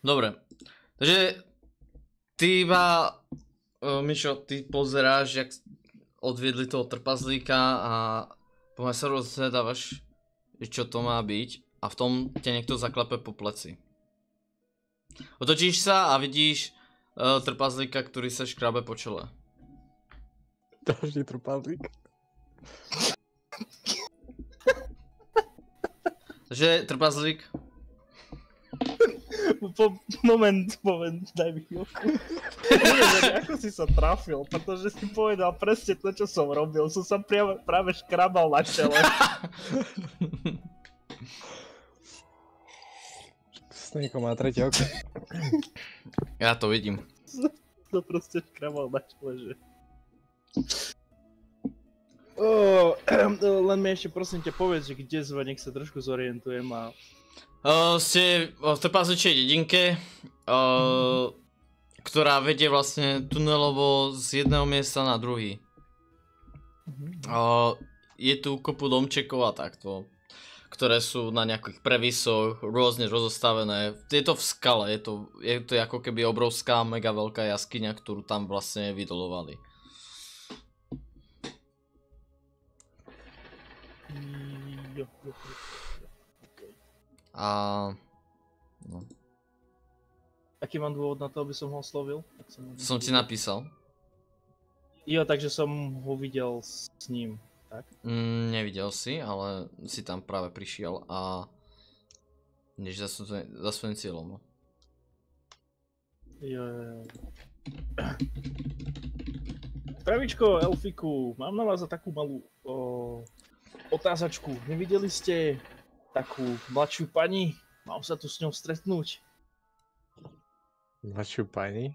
Dobre, takže ty iba, Mišo, ty pozeráš, jak odviedli toho trpazlíka a poďme sa rozhľadávaš, čo to má byť a v tom ťa niekto zaklepe po pleci. Otočíš sa a vidíš trpazlíka, ktorý sa škrábe po čele. Ďalší trpazlík. Takže trpazlík. Moment, daj mi chvíľku. Neviem, ako si sa trafil, pretože si povedal presne to, čo som robil. Som sa práve škrabal na čele. Snejko má tretie oko. Ja to vidím. To proste škrabal na čele, že... Len mi ešte prosím ťa povedz, že kde sme, nech sa trošku zorientujem a... Ste v trpazličej dedinke, ktorá vedie vlastne tunelovo z jedného miesta na druhý. Je tu kopu domčekov a takto, ktoré sú na nejakých previsoch, rôzne rozostavené. Je to v skale, je to ako keby obrovská, mega veľká jaskyňa, ktorú tam vlastne vydolovali. A... no. Aký mám dôvod na to, aby som ho oslovil? Som ti napísal. Jo, takže som ho videl s ním, tak? Nevidel si, ale si tam práve prišiel a... ideš za svojím cieľom, no. Jo. Pravičko, Elfiku, mám na vás za takú malú otázačku. Nevideli ste takú mladšiu pani? Mám sa tu s ňou stretnúť. Mladšiu pani?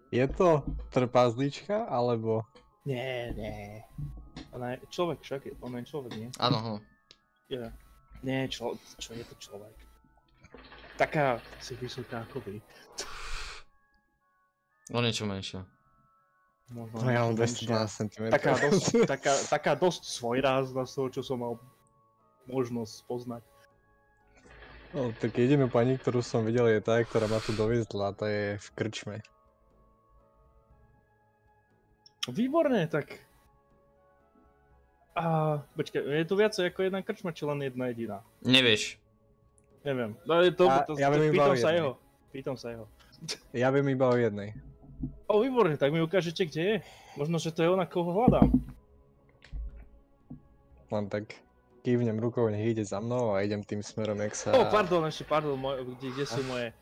Je to trpazlička, alebo? Nie. Ona je človek, však? Ona je človek, nie? Áno. Ja. Nie, čo je to človek? Taká si vysoká ako vy. O niečo menšie. No ja mám 212 cm. Taká dosť svojrázna z toho, čo som mal možnosť poznať. No, tak jedinú pani, ktorú som videl, je tá, ktorá ma tu doviezla, tá je v krčme. Výborne, tak... Počkaj, je tu viacej ako jedna krčma, či len jedna jediná? Nevieš. Neviem. No, Pýtam sa jeho. Ja viem iba o jednej. Výborne, tak mi ukážete, kde je. Možno, že to je ona, koho hľadám. Len tak kývnem rukou, nech ide za mnou a idem tým smerom, jak sa... Pardon, kde sú moje...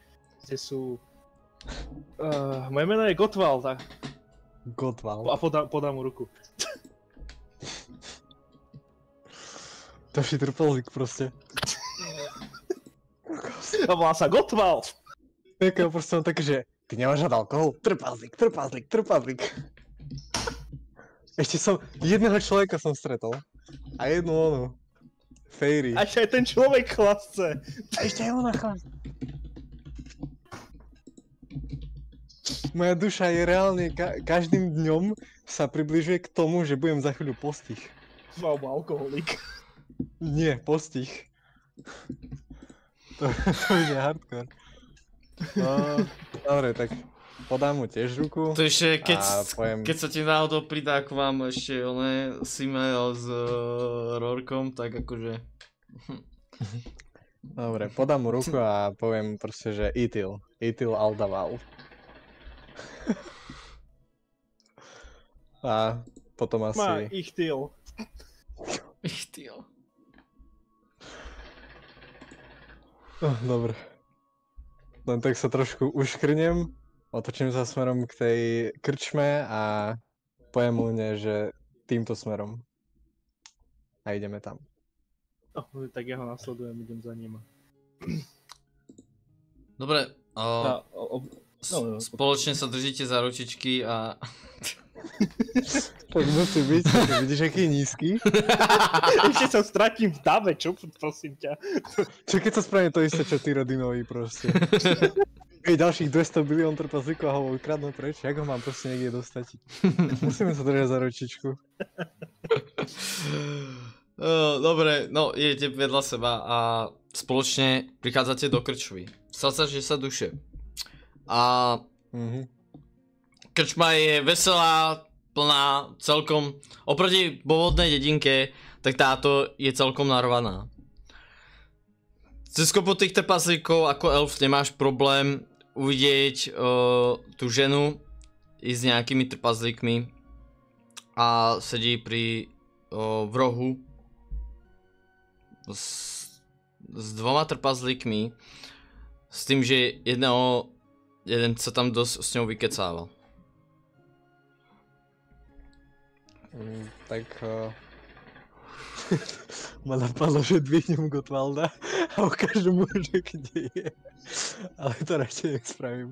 Moje meno je Gottwald, tak... Gottwald. A podám mu ruku. Ďalší trpazlík proste. A volá sa Gottwald! Taká proste také, že ty nemáš rád alkohol? Trpazlík. Ešte jedného človeka som stretol. A jednu onu. Fairy. A ešte aj ten človek chlasce. A ešte aj ona chlasce. Moja duša je reálne, každým dňom sa približuje k tomu, že budem za chvíľu postih. Alebo alkoholik. Nie, postih. To je hardcore. No, dobre, tak podám mu tiež ruku. To ešte, keď sa ti náhodou pridá k vám ešte Simeo s Rorkom, tak akože... Dobre, podám mu ruku a poviem proste, že Itil Aldaval. A potom asi... Má Ichtil. Dobre. Len tak sa trošku uškrnem, otočím sa smerom k tej krčme a poviem mu že týmto smerom. A ideme tam. Tak ja ho nasledujem, idem za ním. Dobre, spoločne sa držíte za ručičky a... Tak musí byť, vidíš aký je nízky? Ešte sa stratím v dave, čo prosím ťa. Čo keď sa spravím to isté, čo ty Rodinovi proste. Ďalších 200 bilión trpazlíkov a ho ukradnú preč, jak ho mám proste niekde dostať? Musíme sa držať za ručičku. Dobre, no idete vedľa seba a spoločne prichádzate do krčmy. Strácaš 10 duše. A krčma je veselá, plná, celkom, oproti pôvodnej dedinke, tak táto je celkom narvaná. Cez kopu tých trpaslíkov ako elf nemáš problém uvidieť tú ženu i s nejakými trpaslíkmi a sedí v rohu s dvoma trpazlíkmi, s tým, že jeden sa tam dosť s ňou vykecával. Tak ma napadlo, že dvihnem Gottwalda a ukážem mu, že kde je. Ale to radšej nech spravím.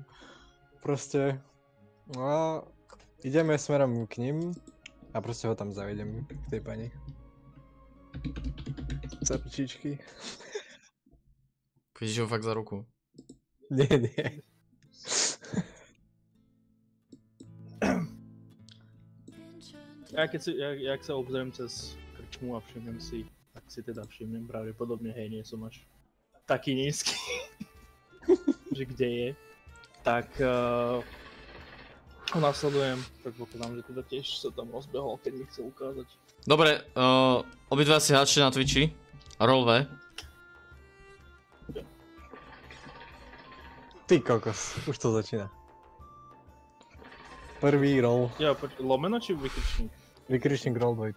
Proste, no, ideme smerom k ním a proste ho tam zavedem k tej pani. Za ručičky. Vidíš ho fakt za ruku? Nie. Jak sa obzriem cez krčmu a všimnem si, tak si teda všimnem pravdepodobne, hej, nie som až taký nízky, že kde je, tak ho nasledujem, predpokladám, že teda tiež sa tam rozbehol, keď mi chcel ukázať. Dobre, obidva si hráči na Twitchi, roll V. Ty kokos, už to začína. Prvý roll. Ja, lomeno či vykričník? Vykričník roll 2.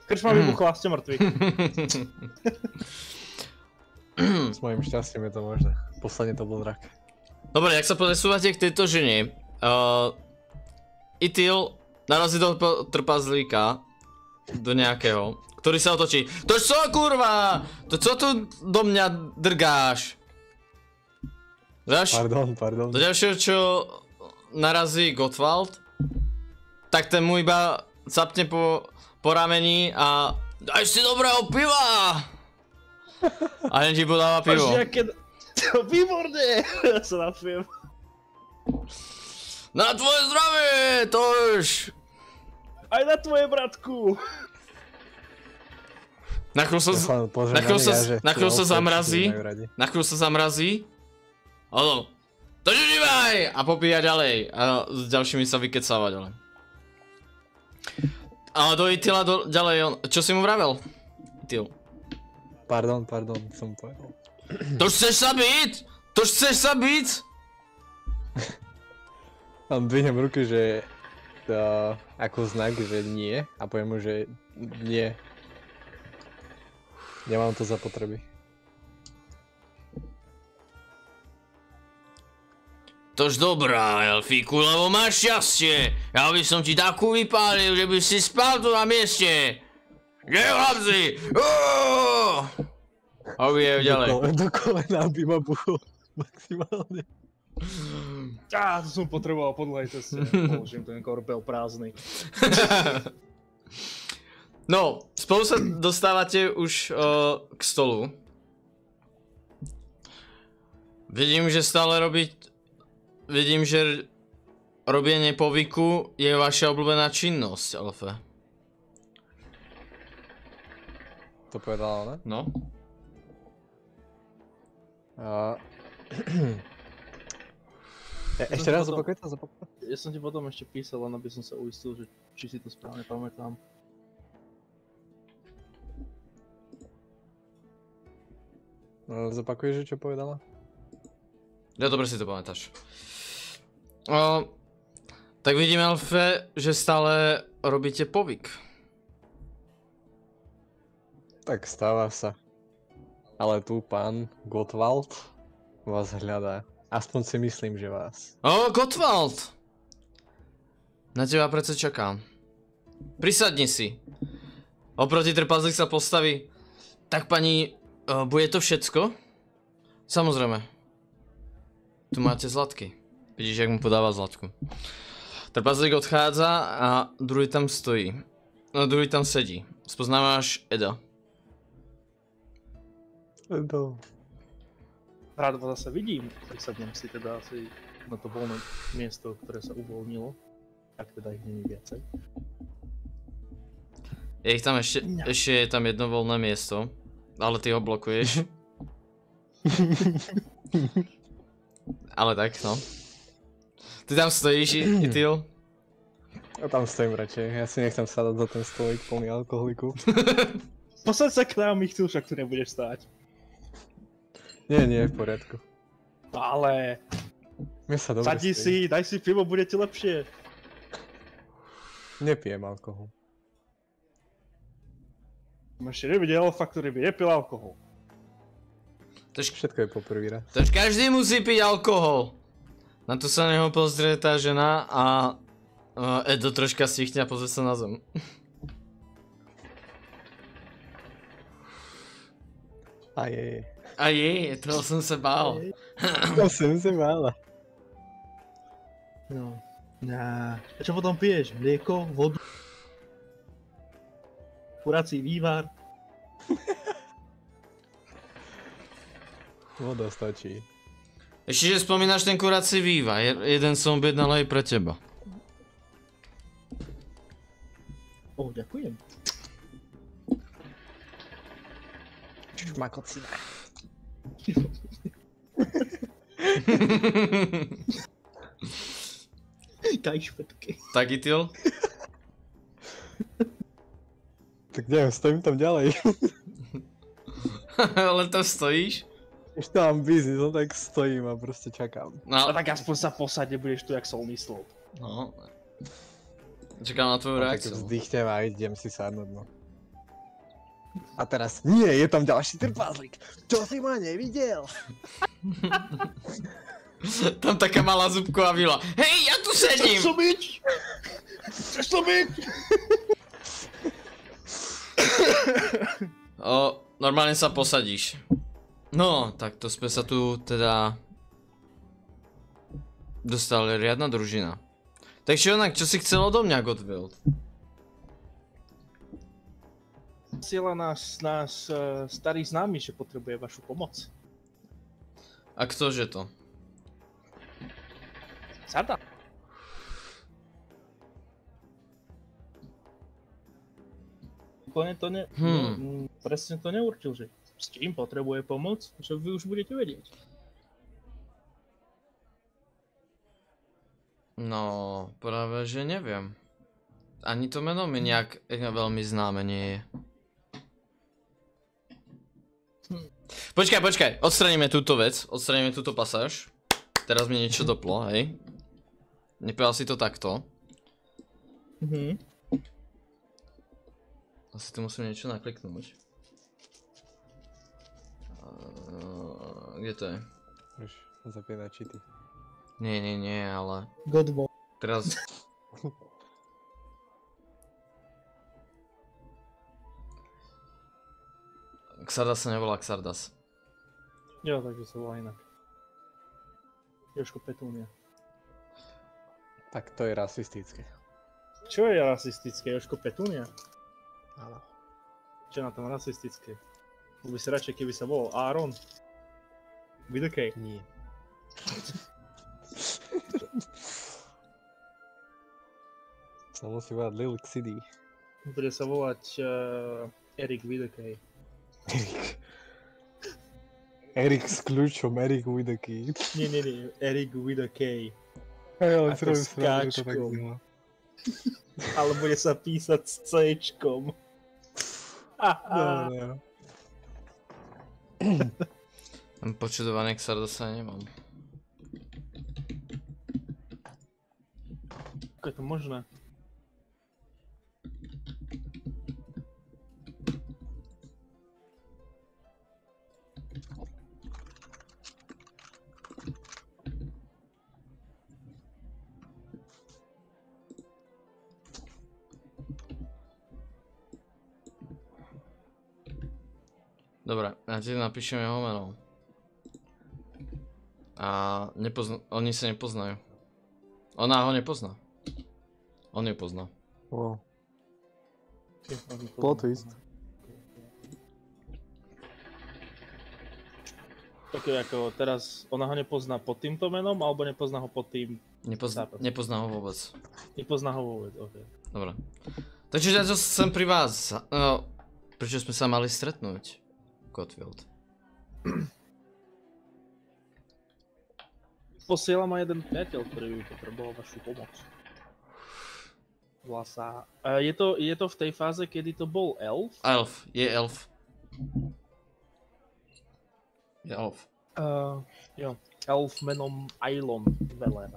Krčma vybuchla, ste mŕtvi. S mojím šťastím je to možné. Posledne to bol drak. Dobre, jak sa presúvate k tejto žene, Itil narazí do trpazlíka, do nejakého, ktorý sa otočí. To čo kurva? To čo tu do mňa drgáš? Pardon. Do ďalšieho, čo narazí Gottwald, tak ten mu iba capne po rameni a daj si dobrého piva! A len ti podáva pivo. To výborné! Ja sa napijem. Na tvoje zdravie, tož! Aj na tvoje, bratku! Na chvíľu sa zamrazí. Na chvíľu sa zamrazí. Ono. To žívaj! A popíja ďalej. A s ďalšími sa vykecáva ďalej. Ale do Itila ďalej on. Čo si mu vravel? Itil. Pardon, som povedal. Tož chceš sa byť? Tam dvihnem ruky, že ako znak, že nie, a poviem mu, že nie. Nemám to za potreby. Tož dobrá, Elfíku, lebo máš šťastie. Ja by som ti takú vypálil, že by si spal tu na mieste. Kde chlapci? A ubijajú ďalej. Do kolena by ma buchol maximálne. To som potreboval po dlhej ceste. Položím ten korbel prázdny. No, spolu sa dostávate už k stolu. Vidím, že robenie povyku je vaša obľúbená činnosť, Elfe. To povedala ona? No. Ešte raz zopakuj to. Ja som ti potom ešte písal, len aby som sa uistil, že či si to správne pamätám. Zopakuješ, čo povedala? Ja dobre si to pamätáš. Tak vidím, Elfe, že stále robíte povyk. Tak stáva sa. Ale tu pán Gottwald vás hľadá. Aspoň si myslím, že vás. Gottwald! Na teba predsa čakám. Prisadni si. Oproti trpazlík sa postaví. Tak pani, bude to všetko? Samozrejme. Tu máte zlatky. Vidíš, jak mu podáva zlatku. Trpazlík odchádza a druhý tam stojí. No, druhý tam sedí. Spoznávaš Eda. Edo. rád vás zase vidím. Prisadnem si teda asi na to voľné miesto, ktoré sa uvoľnilo. Ak teda ich není viacej. Je ich tam ešte je tam jedno voľné miesto, ale ty ho blokuješ. Ale tak, no. Ty tam stojíš, Itil? Ja tam stojím radšej, ja si nechcem sadať za ten stolík plný alkoholiku. Posaď sa k nám, Michcel, však tu nebudeš stáť. Nie, v poriadku. Ale... Mne sa dobre Sadni stojí. si, daj si pivo, bude ti lepšie. Nepijem alkohol. Ešte nevidel fakt, ktorý by nepil alkohol. Všetko je po prvý raz. Tož každý musí piť alkohol. Na to sa neho pozrie tá žena a Edo troška stichne a pozrie sa na zem. A je. A je, toho som sa bál. To som sa bála. No. A čo potom piješ? Mlieko? Vodu? Kurací vývar? Voda stačí. Ešte, že spomínaš ten kurací vývar, jeden som objednal aj pre teba. Ďakujem. Šmakocina. Daj špetky. Tak, Itil? Tak neviem, stojím tam ďalej. Ale tam stojíš? Ešte mám biznis, no tak stojím a proste čakám. No tak aspoň sa posaď, nebudeš tu jak solný slop. No. Čakám na tvoju Tak reakciu. vzdychnem a idem si sadnúť, no. A teraz, nie, je tam ďalší trpázlik. Čo si ma nevidel? Tam taká malá zubková vila. Hej, ja tu sedím! Chceš to byť? Normálne sa posadíš. No, tak to sme sa tu teda dostali riadna družina. Takže onak, čo si chcel odo mňa, Godwild? Siela náš starý známy, že potrebuje vašu pomoc. A ktože to? Sarda. Úplne to presne to neurčil, že s čím potrebuje pomoc, čo vy už budete vedieť. No, práve že neviem. Ani to meno mi nejak veľmi známe nie je. Počkaj, odstraníme túto vec, odstraníme túto pasáž. Teraz mi niečo doplo, hej. Nepovedal si to takto. Asi tu musím niečo nakliknúť. Kde to je? Už zapínať cheaty. Nie, ale... Godbo. Teraz... Xardas sa nevolá Xardas. Jo, takže sa volá inak. Jožko Petúnia. Tak to je rasistické. Čo je rasistické? Jožko Petúnia? Áno. Čo na tom rasistické? Bol by si radšej, keby sa volal Aaron? With a K. Nie. Sa musí volať Lil City. Bude sa volať Erik with a K. Erik s kľúčom, Erik with a key. Nie, Erik with a K. Hej, ale Ako s káčkom. Ale bude sa písať s C-čkom. Dobre. Počudovaný Xardasa nemám. Ako je to možné? Dobre, ja ti napíšem jeho meno. A oni sa nepoznajú. Ona ho nepozná. On ju pozná. Wow. Plot twist. Ok, ako teraz ona ho nepozná pod týmto menom, alebo nepozná ho pod tým... Nepozná ho vôbec. Nepozná ho vôbec, ok. Dobre. Takže ja som pri vás. No, prečo sme sa mali stretnúť? Cotfield. Posiela ma jeden priateľ, ktorý by potreboval vašu pomoc. Volá sa... je to v tej fáze, kedy to bol elf? Elf, je elf. Je elf. Jo, elf menom Ailon Veler.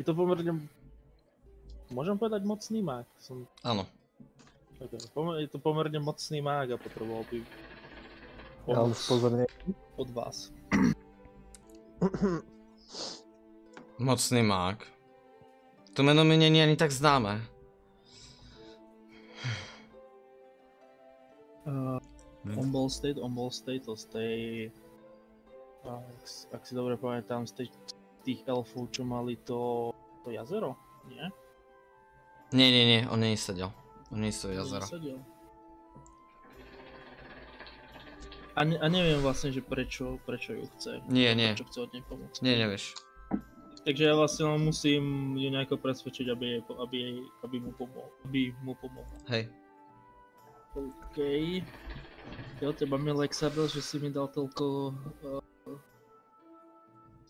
Je to pomerne... Môžem povedať mocný mák? Áno. Je to pomerne mocný mák a potreboval by Ja mám pomoc spozorne. od vás. Mocný mák. To meno mi není ani tak známe. On bol z tej... Ak si dobre pamätám, z tých elfov, čo mali to jazero, nie? Nie, on není sedel. On nie je z toho jazera. Nesedel. A neviem vlastne, že prečo ju chce. Nie. Prečo chce od nej pomôcť. Nie, nevieš. Takže ja vlastne musím ju nejako presvedčiť, aby mu pomohol. Hej. OK. Ja teba milé Xardel, že si mi dal toľko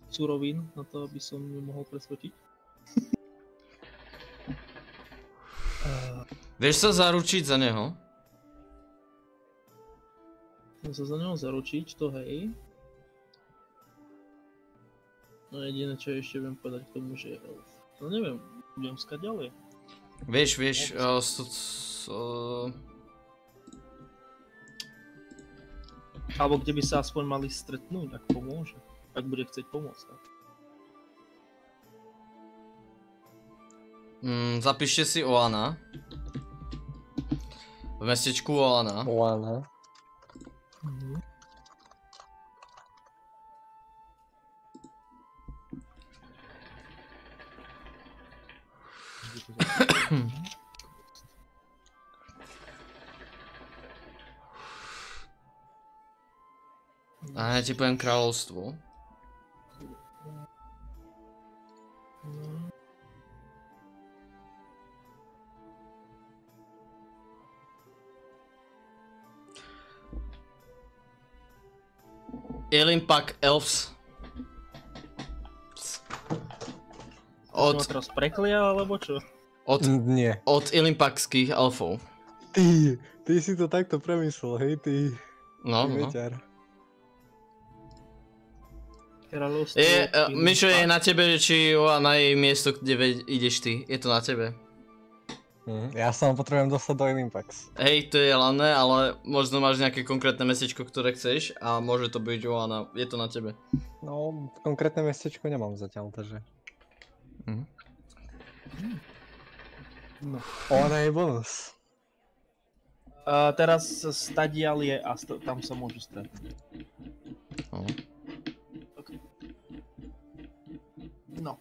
surovín na to, aby som ju mohol presvedčiť. Vieš sa zaručiť za neho? Chcem sa za neho zaručiť, to hej. No jediné, čo ešte viem povedať k tomu, že je elf. No neviem, budem skať ďalej. Vieš, Alebo kde by sa aspoň mali stretnúť, ak pomôže. Ak bude chcieť pomôcť. Tak. Zapíšte si Oana. V mestečku Oana. Oana. A ja ti poviem kráľovstvo. Ilimpak Elves. Od... teraz preklia, alebo čo? Nie. Od Ilimpakských elfov. Ty si to takto premyslel, hej, ty No. veťar. Mišo, je na tebe, či na jej miesto, kde ideš ty. Je to na tebe. Ja sa potrebujem dostať do Ilimpax. Hej, to je lané, ale možno máš nejaké konkrétne mestečko, ktoré chceš a môže to byť Oana. Je to na tebe. No, konkrétne mestečko nemám zatiaľ, takže... No. Oana je bonus. Teraz stadial je a tam sa môžu stretnúť. Okay. No.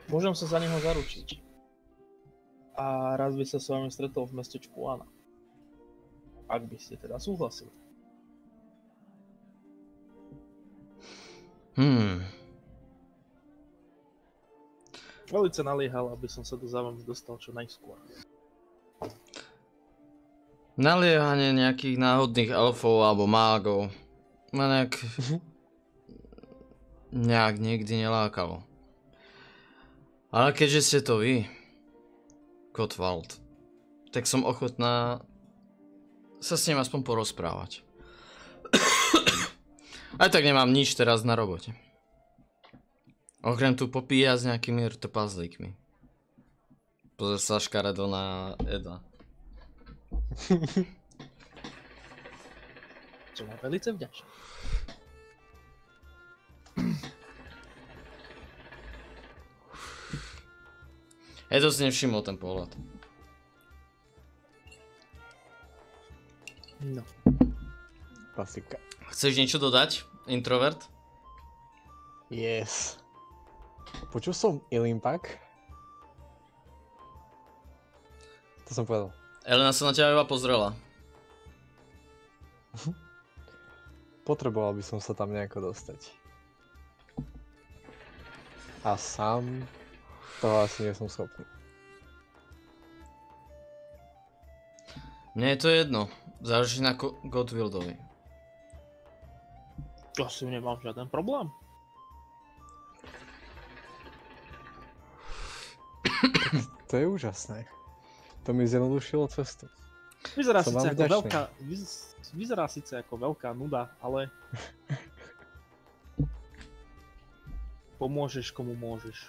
Môžem sa za neho zaručiť. A raz by sa s vami stretol v mestečku Oana. Ak by ste teda súhlasili. Velice naliehal, aby som sa za vami dostal čo najskôr. Naliehanie nejakých náhodných elfov alebo mágov ma nejak nikdy nelákalo. Ale keďže ste to vy, Cotfield, tak som ochotná sa s ním aspoň porozprávať. Aj tak nemám nič teraz na robote. Okrem tu popíja s nejakými rtopazlíkmi. Pozor sa škaredo na Eda. Som velice vďačný. Edo si nevšimol ten pohľad. No. Klasika. Chceš niečo dodať, introvert? Yes. Počul som Ilimpak? To som povedal. Elena sa na teba iba pozrela. Potreboval by som sa tam nejako dostať. A sám toho asi nie som schopný. Mne je to jedno. Záleží na Godwildovi. Ja si nemám žiaden problém. To je úžasné. To mi zjednodušilo cestu. Vyzerá Som síce vám ako vďačný. veľká... Vyzerá síce ako veľká nuda, ale... Pomôžeš komu môžeš.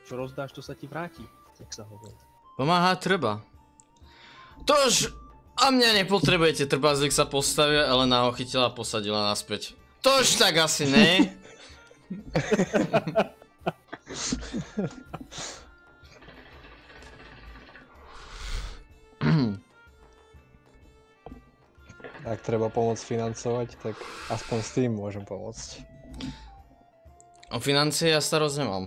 Čo rozdáš, to sa ti vráti, tak sa hovorí. Pomáhať treba. Tož a mňa nepotrebujete, trpazlík sa postavil, Elena ho chytila a posadila naspäť. Tož tak asi ne. Ak treba pomôcť financovať, tak aspoň s tým môžem pomôcť. O financie ja starosť nemám.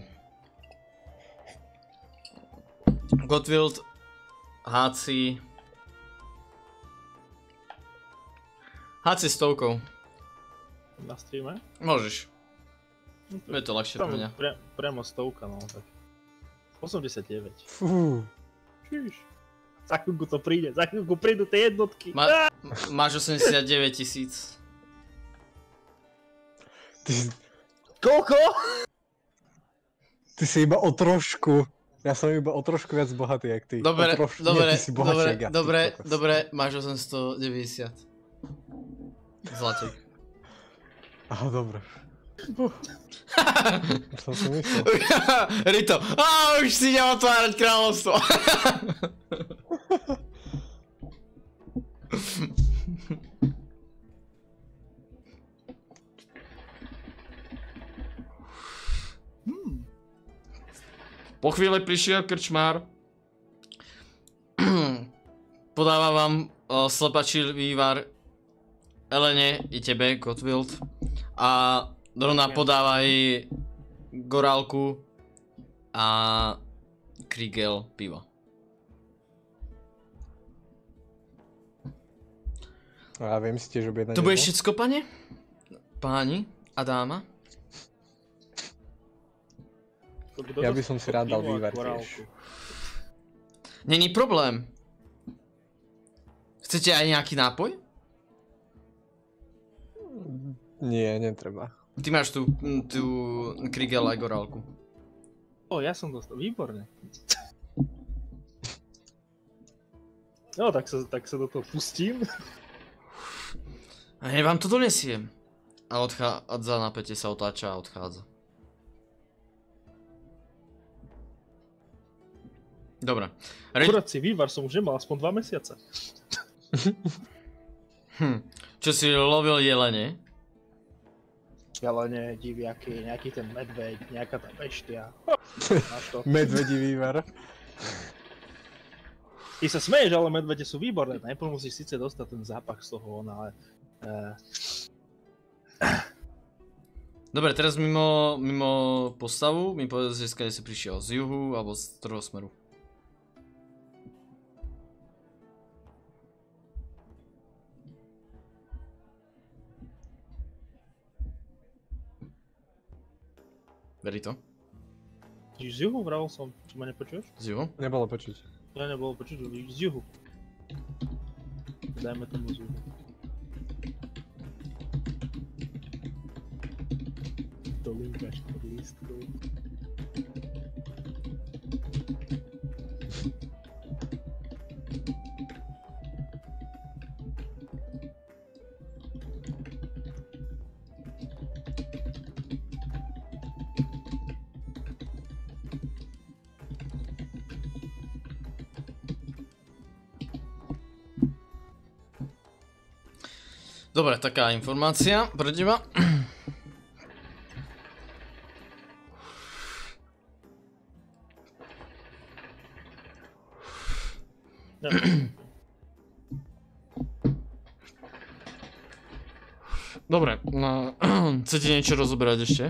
Godwild, háci... Háci stovkou. Na streame? Môžeš. Je to ľahšie pre mňa. Priamo stovka, no tak. 89. Fú, Čiž. Za chvíľku to príde, za chvíľku prídu tie jednotky. Máš 89 000. Koľko? ty si iba o trošku. Ja som iba o trošku viac bohatý, jak ty. Dobre, O trošku- dobre, Nie, ty si bohatší, jak ja, ty kokos. dobre, máš 890. Zlatík. Aha, dobre. Som si myslel. Rito, už si idem otvárať kráľovstvo. Po chvíli prišiel krčmár. Podáva vám slepačí vývar Elene i tebe, Godwild. A Drona podáva jej gorálku a Kriegel pivo. A ja viem si tiež objednať. To bude jedno? všetko, pane? Páni a dáma? Ja by som si rád dal vývar tiež. Není problém. Chcete aj nejaký nápoj? Nie, netreba. Ty máš tú Kriegel aj gorálku. O, ja som dostal, výborne. No, tak sa do toho pustím. A ja vám to donesiem. A odchádza, napätie sa otáča a odchádza. Dobre. Akurát si vývar som už nemal aspoň 2 mesiace. Čo si lovil jelene? Jelene, diviaky, nejaký ten medveď, nejaká tá beštia. Máš to. Medvedí vývar. Ty sa smeješ, ale medvede sú výborné. Najprv musíš síce dostať ten zápach z toho, ale... Dobre, teraz mimo postavu mi povedz, že skade si prišiel z juhu alebo z ktorého smeru. Verí to? Z juhu vravel som, čo ma nepočuješ? Z juhu? Nebolo počuť. Ja nebolo počuť, z juhu. Dajme tomu z juhu. Dolinkaš pod lístkou. Dobre, taká informácia pre teba. No. Dobre, no, chcete niečo rozoberať ešte?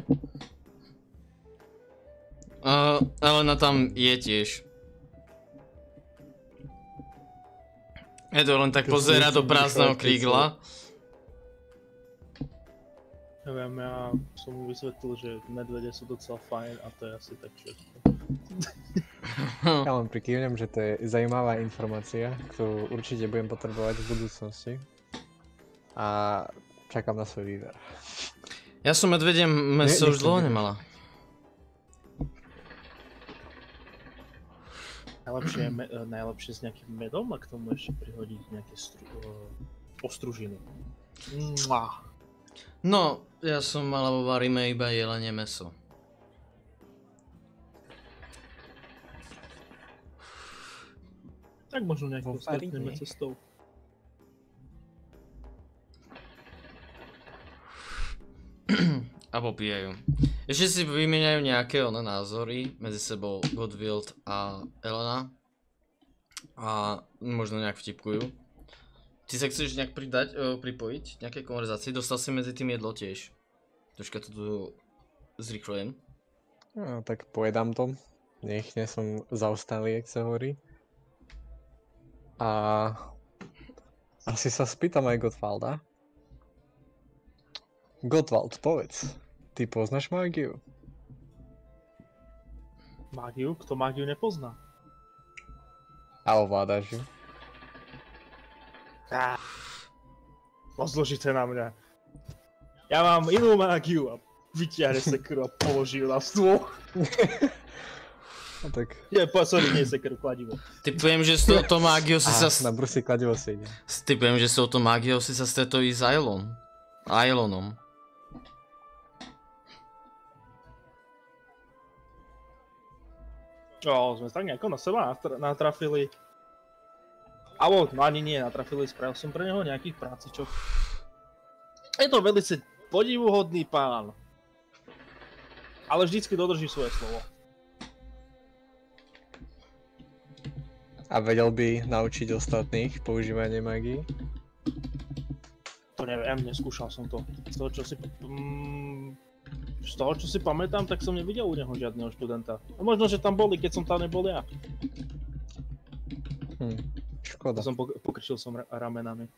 Elena tam je tiež. Edo len tak pozerá do prázdneho krígla. Neviem, ja som mu vysvetlil, že medvede sú docela fajn a to je asi tak všetko. Ja len prikývnem, že to je zaujímavá informácia, ktorú určite budem potrebovať v budúcnosti. A čakám na svoj výber. Ja som medvediem meso už dlho nemala. Najlepšie s nejakým medom a k tomu ešte prihodiť nejaké ostružiny. No, ja som mala vo varíme iba jelenie meso. Tak možno nejakou stretneme cestou. A popíjajú. Ešte si vymieňajú nejaké názory medzi sebou Godwild a Elena. A možno nejak vtipkujú. Ty sa chceš nejak pripojiť nejaké konverzácii? Dostal si medzi tým jedlo tiež. Troška to tu zrýchlujem. No, tak pojedám to. Nech nie som zaostalý, jak sa hovorí. A asi sa spýtam aj Gottwalda. Gottwald, povedz. Ty poznáš mágiu? Mágiu? Kto mágiu nepozná? A ovládaš ju? Moc zložité na mňa. Ja mám inú mágiu a vytiahne sekeru a položí ju na stôl. No tak... Sorry, nie sekeru, kladivo. Typujem, že s touto mágiou si sa... Na brusy kladivo si ide. Typujem, že s touto mágiou si sa stretol i s Ailonom. Sme tak nejako na seba natrafili. Abo, no ani nie, natrafili, spravil som pre neho nejakých prácičok. Je to velice podivuhodný pán. Ale vždycky dodrží svoje slovo. A vedel by naučiť ostatných používanie magii? To neviem, neskúšal som to. Z toho, čo si pamätám, tak som nevidel u neho žiadneho študenta. A možno, že tam boli, keď som tam nebol ja. Škoda. Pokrčil som ramenami.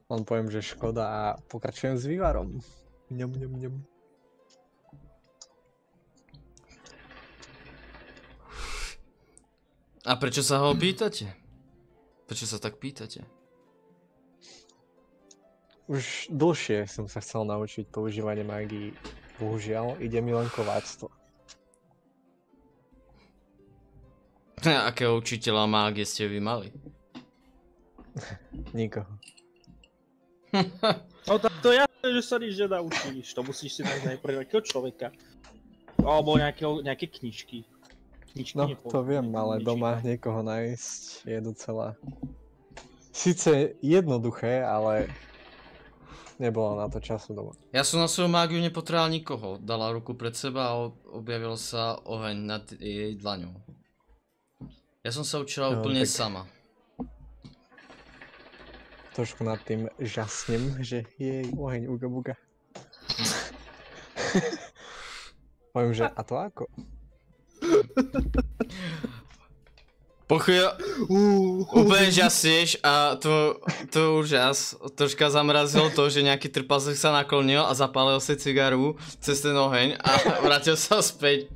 Len poviem, že škoda a pokračujem s vývarom. Ňam. A prečo sa ho pýtate? Prečo sa tak pýtate? Už dlhšie som sa chcel naučiť používanie mágii. Bohužiaľ, ide mi len kováctvo. Akého učiteľa mágie ste vy mali? Nikoho. No tak to jasné, že sa nič nenaučíš. To musíš si nájsť najprv nejakého človeka. Alebo nejaké knižky. No, to viem, ale doma niekoho nájsť je docela... Sice jednoduché, ale... Nebolo na to času doma. Ja som na svoju mágiu nepotreboval nikoho. Dala ruku pred seba a objavil sa oheň nad jej dlaňou. Ja som sa učila úplne sama. Trošku nad tým žasnem, že jej oheň uga buga. Poviem, že a to ako? Úplne žasneš a to úžas troška zamrazil to, že nejaký trpazlík sa naklonil a zapálil si cigaru cez ten oheň a vrátil sa späť.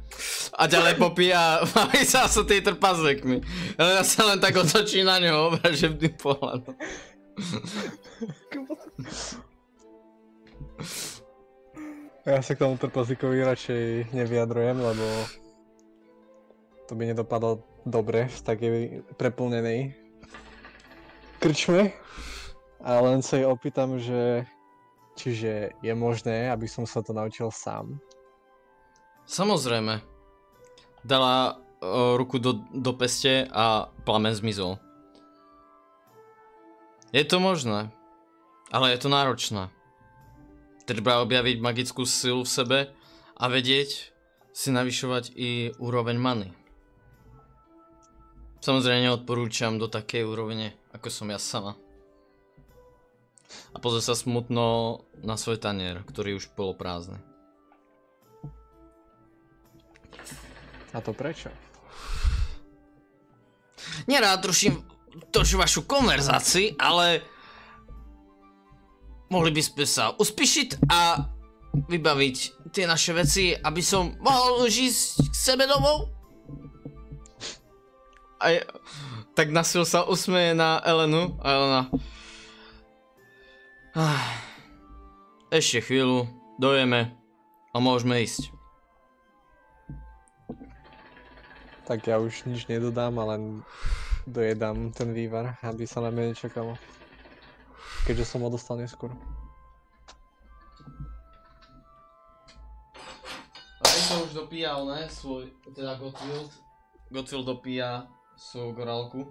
A ďalej popíja a baví sa s tým trpazlíkmi. Ja sa len tak otočí na ňo vražebným pohľadom. Ja sa k tomu trpazlíkovi radšej nevyjadrujem, lebo to by nedopadlo dobre v takej preplnenej krčme. A len sa jej opýtam, že čiže je možné, aby som sa to naučil sám. Samozrejme. Dala ruku do peste a plamen zmizol. Je to možné, ale je to náročné. Treba objaviť magickú silu v sebe a vedieť si navyšovať i úroveň many. Samozrejme neodporúčam do takej úrovne, ako som ja sama. A pozor sa smutno na svoj tanier, ktorý už bolo prázdny. A to prečo? nerád ruším vašu konverzácii, ale mohli by sme sa uspíšiť a vybaviť tie naše veci, aby som mohol ísť k sebe domov? Tak nasil sa usmeje na Elenu a Elena. Ešte chvíľu, dojeme a môžeme ísť. Tak ja už nič nedodám, ale dojedám ten vývar, aby sa na mňa nečakalo. Keďže som ho dostal neskôr. A teď som už dopíjal, ne? Svoj, teda Gottwild. Gottwild dopíja svoju gorálku.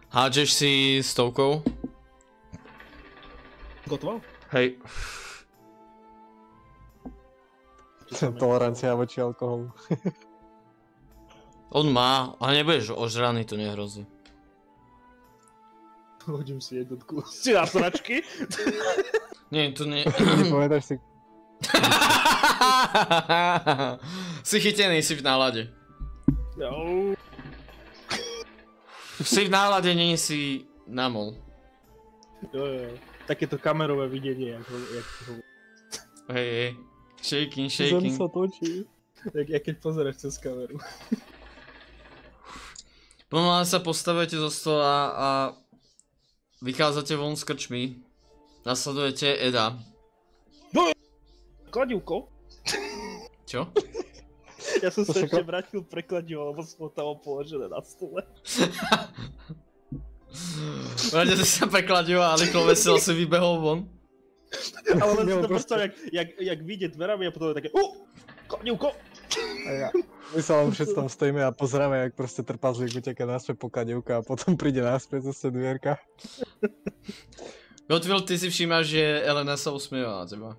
Hádžeš si stovkou? Gotovo? Hej. Tolerancia voči alkoholu. On má, ale nebudeš ožraný, to nehrozí. Hodím si jednotku. Si na sračky? Nie, to nie... Nepamätáš si... Si chytený, si v nálade. Jo. Si v nálade, nie si namol. Jo. Takéto kamerové videnie, jak ho... Hej. Shaking. Zem sa točí. Jak keď pozeráš cez kameru. Pomaly sa postavujete zo stola a vychádzate von z krčmy. Nasledujete Eda. Kladivko? Čo? Ja som sa ešte vrátil prekladivo, lebo som ho tam položené na stole. Vrátite sa prekladil a rýchlo veselo si vybehol von. Ale len si to predstav, jak vyjde dverami a potom je také kladivko! My sa vám všetci tam stojíme a pozeráme, jak proste trpazlík uteká naspäť po kladivka a potom príde naspäť zase dvierka. Gottwild, ty si všímaš, že Elena sa usmieva na teba.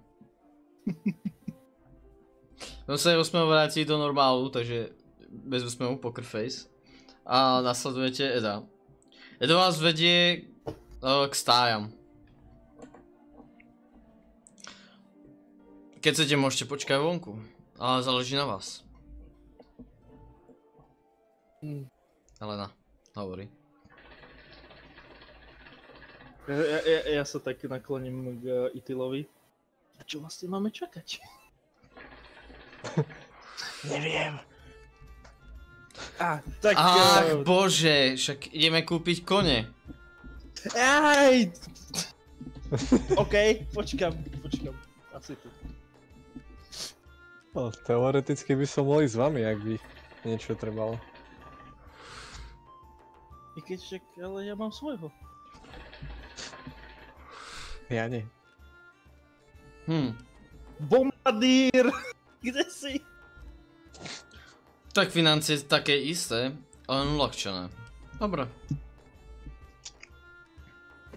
No sa jej úsmev vráti do normálu, takže bez úsmevu, poker face. A nasledujete Eda. Edo vás vedie k stájam. Keď chcete, môžete počkať vonku, ale záleží na vás. Elena hovorí. Ja sa tak nakloním k Itilovi. A čo vlastne máme čakať? Neviem. Tak bože, však ideme kúpiť kone. Aj! OK, počkam. Asi tu. No, teoreticky by som bol s vami, ak by niečo trebalo. I keď však, ale ja mám svojho. Ja nie. Bombardír! Kde si? Tak financie také isté, ale uľahčené. Dobre.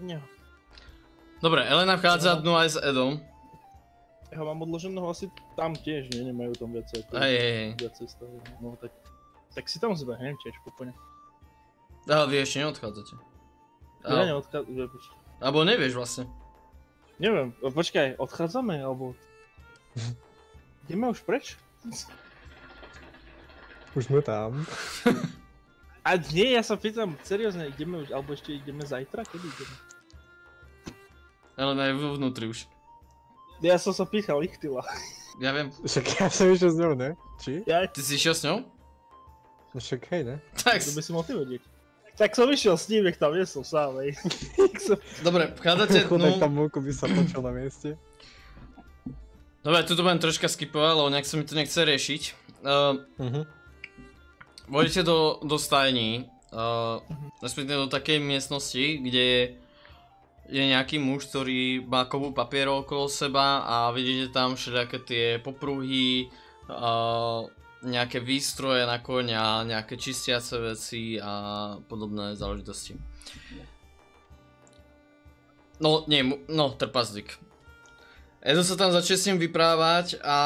No. Dobre, Elena vchádza dnu aj s Edom. Ja ho mám odloženého asi tam tiež, nemajú tam viacej. Hej. Viacej stavu. No tak si tam zbehnem tiež úplne. Ale vy ešte neodchádzate. Ja neodchádzam, Alebo nevieš vlastne. Neviem, počkaj, odchádzame, alebo... Ideme už preč? Už sme tam. A nie, ja sa pýtam, seriózne, ideme už, alebo ešte ideme zajtra? Kedy ideme? Elena je vo vnútri už. Ja som sa pýtal Ichtila. Ja viem. Však ja som išiel s ňou, ne? Či? Ja? Ty si išiel s ňou? No však hej, ne? Tak. To by si mohol ty vedieť. Tak som išiel s ním, nech tam nie som sám, hej. Dobre, vchádzate Chudák dnu. tam vonku by sa počul na mieste. Dobre, tuto budem troška skipovať, lebo nejak sa mi to nechce riešiť. Vôjdete do stajní, respektíve do takej miestnosti, kde je nejaký muž, ktorý má kopu papierov okolo seba a vidíte tam všelijaké tie popruhy, nejaké výstroje na koňa, nejaké čistiace veci a podobné záležitosti. No, nie, trpazlík. Edo sa tam začne s ním vyprávať a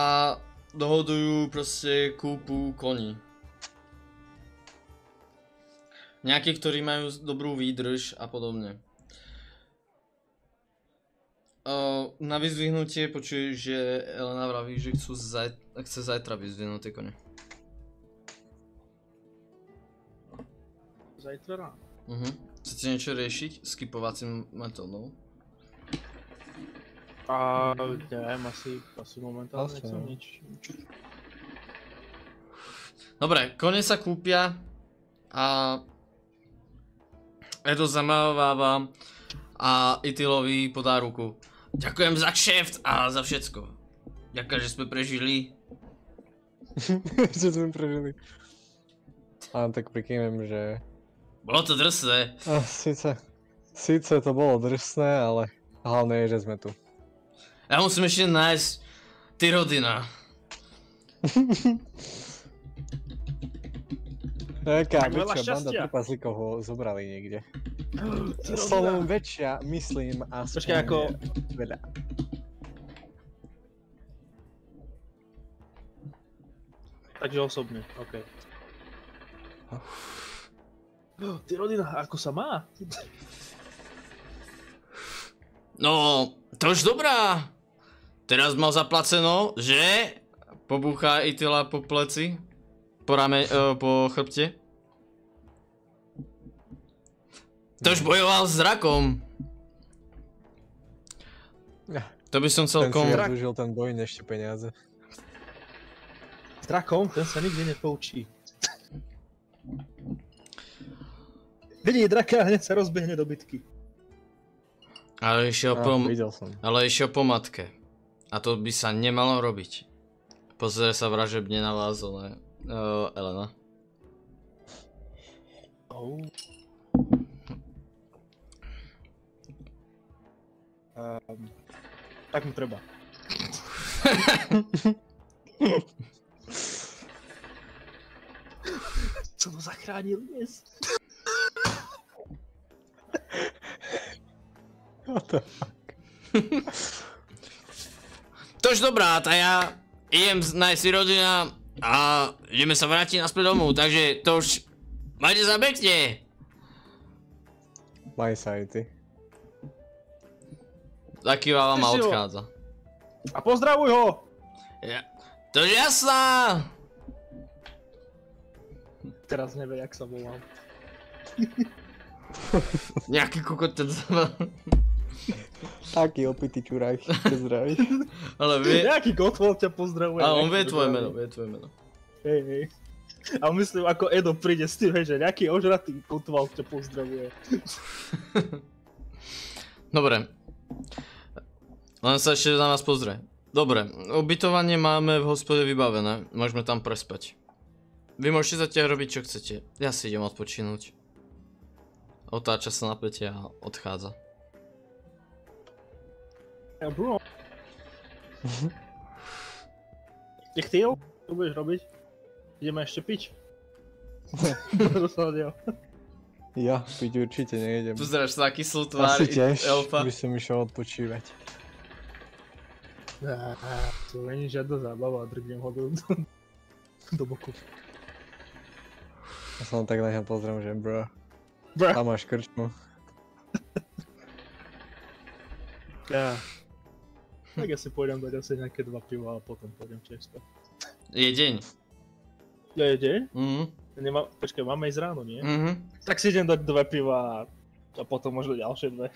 dohodujú proste kúpu koní. Nejakí, ktorí majú dobrú výdrž a podobne. Na vyzdvihnutie počuješ, že Elena vraví, že chce zajtra vyzdvihnúť tie kone. Zajtra ráno. Chcete niečo riešiť skipovacím metódou? Neviem, asi momentálne nechcem nič. Dobre, kone sa kúpia a Edo zamaváva a Itilovi podá ruku. Ďakujem za kšeft a za všetko. Ďakujem, že sme prežili. Že sme prežili. A tak prikývem, že... Bolo to drsné. Sice to bolo drsné, ale hlavné je, že sme tu. Ja musím ešte nájsť Tyrodina. Taká veľa väčšia banda šťastia. trpaslíkov ho zobrali niekde. Slovom väčšia, myslím, a Počkaj, ako... veľa. Takže osobne, okej. Ty rodina, ako sa má? No, to už dobrá. Teraz mal zaplaceno, že? Pobúcha Itila po pleci. Po chrbte. To už bojoval s drakom. To by som celkom... Ten si využil ten boj, nešte peniaze. S drakom, ten sa nikdy nepoučí. Vidí draka a hneď sa rozbehne do bitky. Ale išiel Videl som. po matke. A to by sa nemalo robiť. Pozrie sa vražebne na vás, Elena. Tak mu treba. Co mu zachránil dnes? What the fuck? Tož dobrá, tak ja idem nájsť si rodina a ideme sa vrátiť naspäť domov, takže to už majte sa pekne. Maj sa aj ty. Zakýva vám a Ty si ho- odchádza. A pozdravuj ho! To je jasná! Teraz nevie, jak sa volám. Nejaký kokot ten Taký opitý čurák, pozdraví. Ale vie... Nejaký Gottwald ťa pozdravuje. Ale on vie nejaký tvoje pozdravuje. meno, vie tvoje meno. Hej. A myslím, ako Edo príde s tým, že nejaký ožratý Gottwald ťa pozdravuje. Dobre. Len sa ešte na nás pozrie. Dobre, ubytovanie máme v hospode vybavené, môžeme tam prespať. Vy môžete zatiaľ robiť čo chcete, ja si idem odpočinúť. Otáča sa na päte a odchádza. Ja, bro. Jak ty jo? Čo budeš robiť? Ideme ešte piť? Rozhodil. Ja piť určite nejdem. Pozeráš sa na kyslú tvár Asi tiež elfa. by som išiel odpočívať. To není žiadna zábava, drgnem ho do boku. Ja som tak na ňa pozriem, že bro, Bra. tam máš krčmu. Ja. Tak ja si pôjdem dať asi nejaké 2 piva a potom pôjdem tiež spať. Je deň. Ja je deň? Mhm. Počkaj, máme ísť ráno, nie? Mhm. Tak si idem dať 2 piva a potom možno ďalšie 2.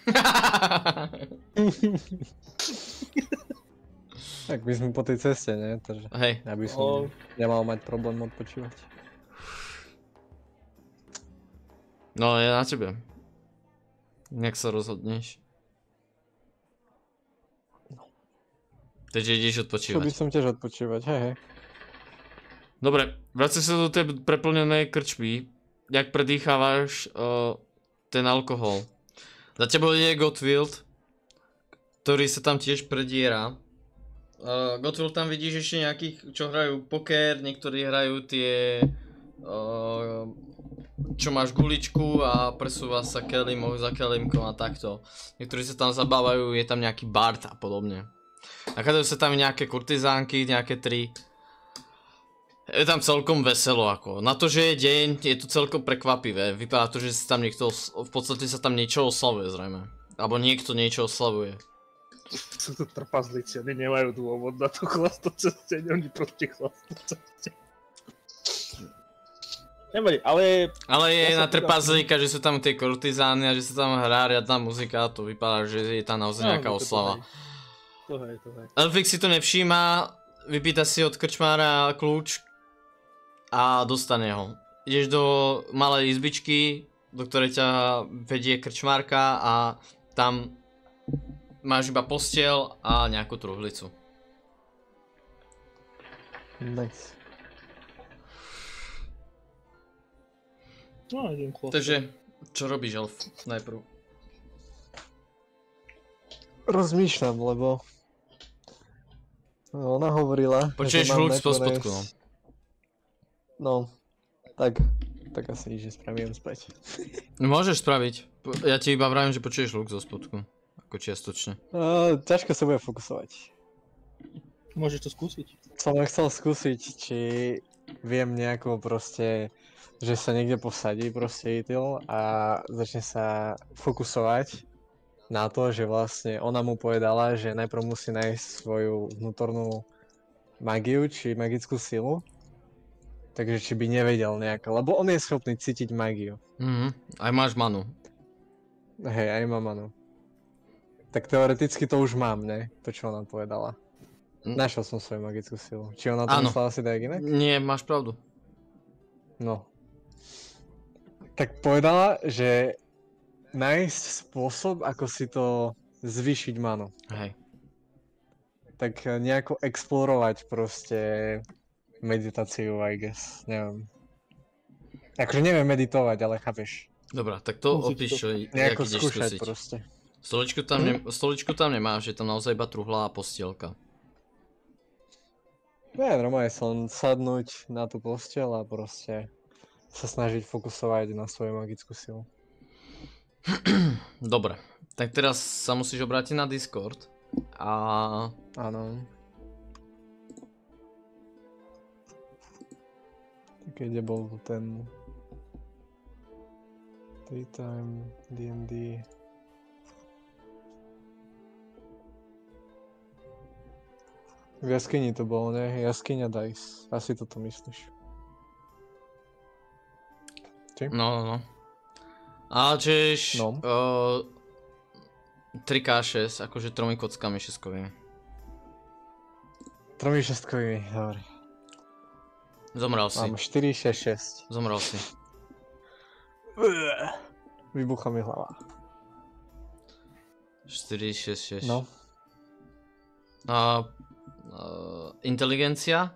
Tak my sme po tej ceste, ne? Takže Hej. ja by som nemal mať problém odpočívať. No je na tebe. Nech sa rozhodneš. Takže ideš Čo by odpočívať. som tiež odpočívať, hej. Dobre, vracaj sa do tej preplnenej krčmy. Jak predýchávaš ten alkohol. Za tebou je Gottwild, ktorý sa tam tiež prediera. Gottwild tam vidíš ešte nejakých, čo hrajú poker, niektorí hrajú tie... čo máš guličku a presúva sa kelimok za kelimkom a takto. Niektorí sa tam zabávajú, je tam nejaký bard a podobne. Nachádzajú sa tam nejaké kurtizánky, nejaké 3. Je tam celkom veselo ako. Na to, že je deň, je to celkom prekvapivé. Vypadá to, že sa tam niekto, v podstate sa tam niečo oslavuje zrejme. Alebo niekto niečo oslavuje. Sú to trpazlíci, oni nemajú dôvod na to chlastoceste, oni proste chlastoceste. Nevadí, ale... Ale je Ja na sa trpazlíka, že sú tam tie kortizány a že sa tam hrá riadna muzika a to vypadá, že je tam naozaj nejaká oslava. To hej. Elfik si to nevšíma, vypýta si od krčmára kľúč a dostane ho. Ideš do malej izbičky, do ktorej ťa vedie krčmárka a tam máš iba posteľ a nejakú truhlicu. Nice. No, idem chlastať. Takže, čo robíš, Elf, najprv? Rozmýšľam, lebo ona hovorila, Počuješ že mám hľud najprv zo spodku, no. nájsť- No, tak asi nič nespravím spať. No môžeš spraviť. Ja ti iba vravím, že počuješ hluk zo spodku. Ako čiastočne. Ťažko sa bude fokusovať. Môžeš to skúsiť. Som len chcel skúsiť, či viem nejako proste, že sa niekde posadí proste Itil a začne sa fokusovať na to, že vlastne ona mu povedala, že najprv musí nájsť svoju vnútornú magiu, či magickú silu. Takže či by nevedel nejako, lebo on je schopný cítiť magiu. Aj máš manu. Hej, aj má manu. Tak teoreticky to už mám, ne? To, čo ona povedala. Našiel som svoju magickú silu. Či ona to Áno. myslela si tak inak? Nie, máš pravdu. No. Tak povedala, že nájsť spôsob, ako si to zvýšiť manu. Hej. Tak nejako explorovať proste meditáciu, I guess. Neviem. Akože neviem meditovať, ale chápeš. Dobrá, tak to Musíš opíš, to jak Nejako ideš skúšať skúsiť. proste. Stoličku tam nemáš, je tam naozaj iba truhla a postielka. Nie, normálne som sadnúť na tú posteľ a proste sa snažiť fokusovať na svoju magickú silu. Dobre, tak teraz sa musíš obrátiť na Discord a... Áno. Keď bol ten... Daytime, D&D... V jaskyni to bolo, ne? Jaskyňa Dice. Asi toto myslíš. No. A čiž... No. 3K6, akože 3 kockami šeskovými. 3 šestkovými, dobre. Zomrel si. Mám 4, 6, 6. Zomrel si. Vybuchla mi hlava. 4, 6, 6. No. Inteligencia?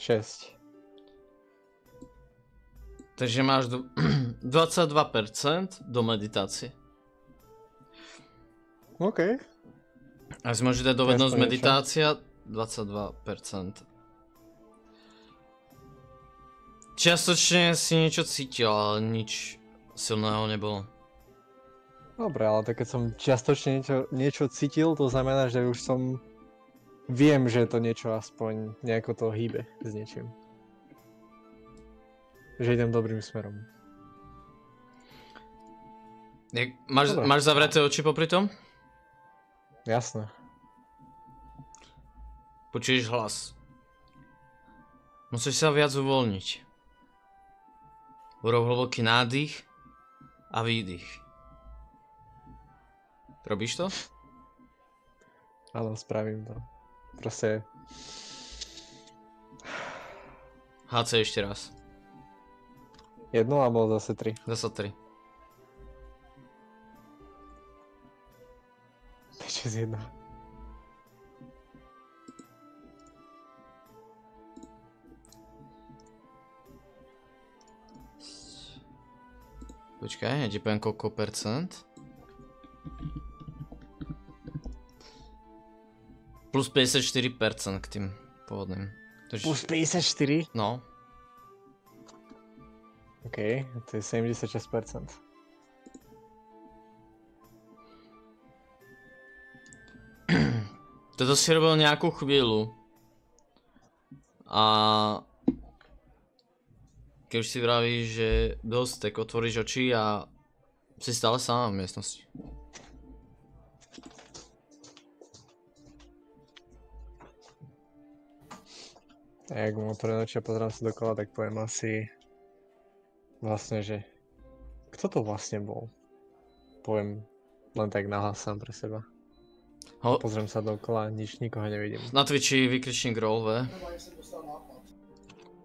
6. Takže máš 22% do meditácie. OK. A si môžeš dať dovednosť Aspoň meditácia 22%. Čiastočne si niečo cítil, ale nič silného nebolo. Dobre, ale tak keď som čiastočne niečo cítil, to znamená, že už som... Viem, že to niečo aspoň nejako to hýbe s niečím. Že idem dobrým smerom. Dobre. Máš zavreté oči popri tom? Jasné. Počuješ hlas. Musíš sa viac uvoľniť. Urob hlboký nádych a výdych. Robíš to? Áno, spravím to. Proste... HC ešte raz. Jedno alebo zase 3? Zasa 3. 5, 6, 1. Počkaj, ja ti poviem koľko percent. Plus 54% k tým pôvodným. Plus 54? No. OK, to je 76%. Toto si robil nejakú chvíľu. A... Keď už si vravíš, že dosť, tak otvoríš oči a si stále sám v miestnosti. A jak mu otvorím oči a pozerám sa dokola, tak poviem asi vlastne, že kto to vlastne bol? Poviem len tak nahlas sám pre seba. Pozriem sa dokola, nikoho nevidím. Na Twitchi vykričník roll, ve?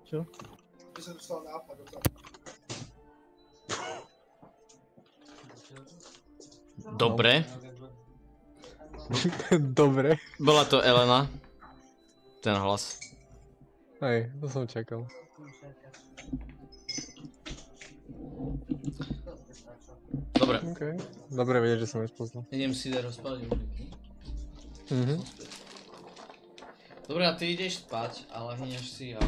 Čo? Dobre. Dobre. Bola to Elena. Ten hlas. Hej, to som čakal. Dobre. Okay. Dobre vedieť, že som ju spoznal. Idem si rozpáliť uhlíky. Mhm. Dobre, a ty ideš spať, ale hyňaš si a